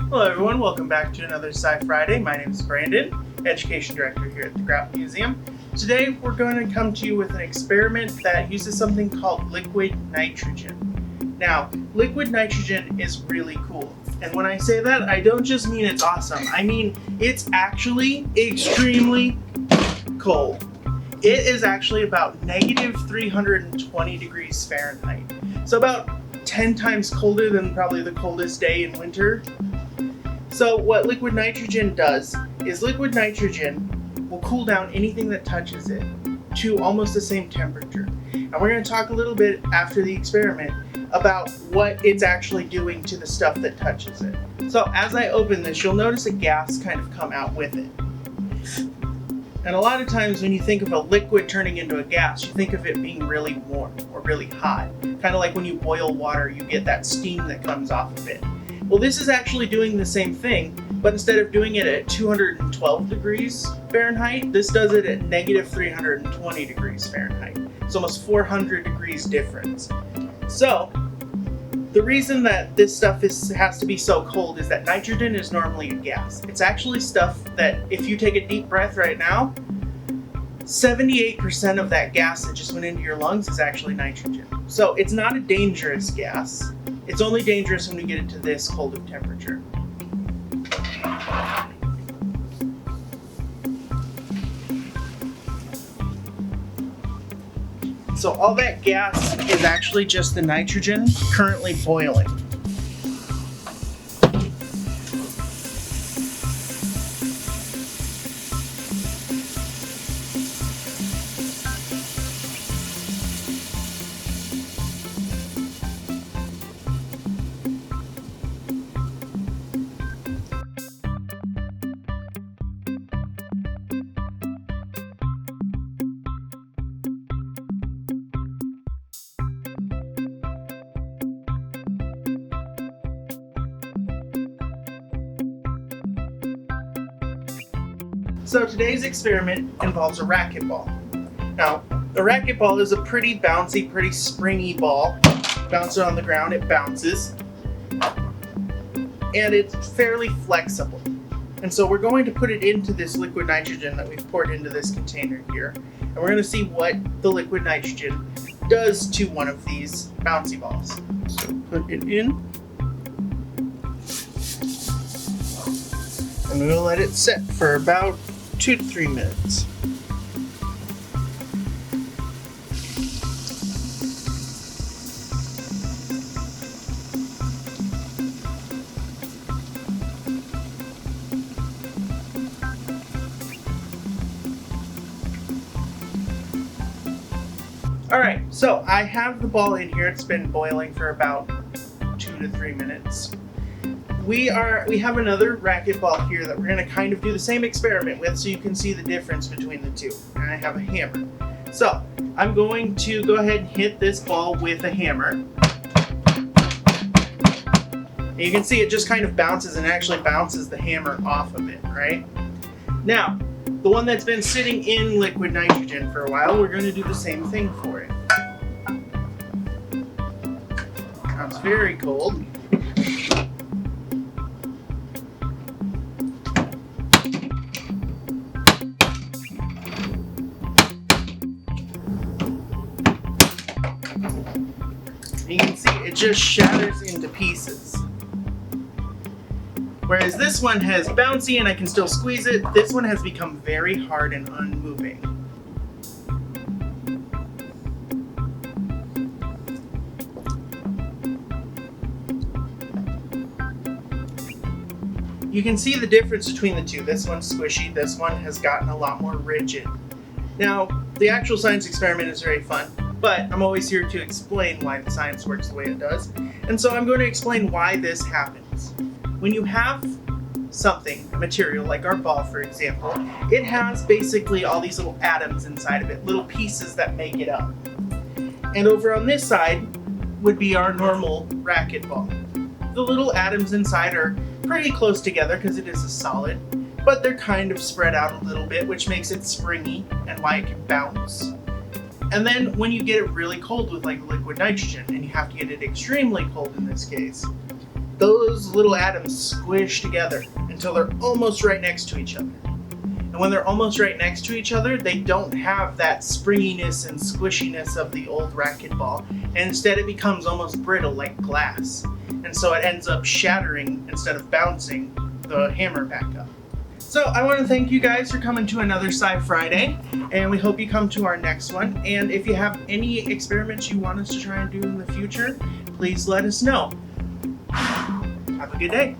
Hello everyone, welcome back to another Sci-Friday. My name is Brandon, Education Director here at the Grout Museum. Today we're going to come to you with an experiment that uses something called liquid nitrogen. Now, liquid nitrogen is really cool. And when I say that, I don't just mean it's awesome. I mean, it's actually extremely cold. It is actually about negative 320 degrees Fahrenheit. So about 10 times colder than probably the coldest day in winter. So what liquid nitrogen does is liquid nitrogen will cool down anything that touches it to almost the same temperature. And we're going to talk a little bit after the experiment about what it's actually doing to the stuff that touches it. So as I open this, you'll notice a gas kind of come out with it. And a lot of times when you think of a liquid turning into a gas, you think of it being really warm or really hot. Kind of like when you boil water, you get that steam that comes off of it. Well, this is actually doing the same thing, but instead of doing it at 212 degrees Fahrenheit, this does it at negative 320 degrees Fahrenheit. It's almost 400 degrees difference. So, the reason that this stuff has to be so cold is that nitrogen is normally a gas. It's actually stuff that if you take a deep breath right now, 78% of that gas that just went into your lungs is actually nitrogen. So it's not a dangerous gas. It's only dangerous when we get it to this cold of temperature. So all that gas is actually just the nitrogen currently boiling. So today's experiment involves a racquetball. Now, a racquetball is a pretty bouncy, pretty springy ball. Bounce it on the ground, it bounces. And it's fairly flexible. And so we're going to put it into this liquid nitrogen that we've poured into this container here. And we're going to see what the liquid nitrogen does to one of these bouncy balls. So put it in. And we're going to let it set for about 2 to 3 minutes. Alright, so I have the ball in here. It's been boiling for about 2 to 3 minutes. We have another racquetball here that we're going to kind of do the same experiment with so you can see the difference between the two. And I have a hammer. So I'm going to go ahead and hit this ball with a hammer. And you can see it just kind of bounces and actually bounces the hammer off of it, right? Now, the one that's been sitting in liquid nitrogen for a while, we're going to do the same thing for it. Now it's very cold. You can see it just shatters into pieces. Whereas this one has bouncy and I can still squeeze it, this one has become very hard and unmoving. You can see the difference between the two. This one's squishy, this one has gotten a lot more rigid. Now, the actual science experiment is very fun, but I'm always here to explain why the science works the way it does. And so I'm going to explain why this happens. When you have something, a material like our ball for example, it has basically all these little atoms inside of it, little pieces that make it up. And over on this side would be our normal racquetball. The little atoms inside are pretty close together because it is a solid, but they're kind of spread out a little bit, which makes it springy and why it can bounce. And then when you get it really cold with like liquid nitrogen, and you have to get it extremely cold in this case, those little atoms squish together until they're almost right next to each other. And when they're almost right next to each other, they don't have that springiness and squishiness of the old racquetball, and instead it becomes almost brittle like glass. And so it ends up shattering instead of bouncing the hammer back up. So I want to thank you guys for coming to another Sci-Friday, and we hope you come to our next one. And if you have any experiments you want us to try and do in the future, please let us know. Have a good day.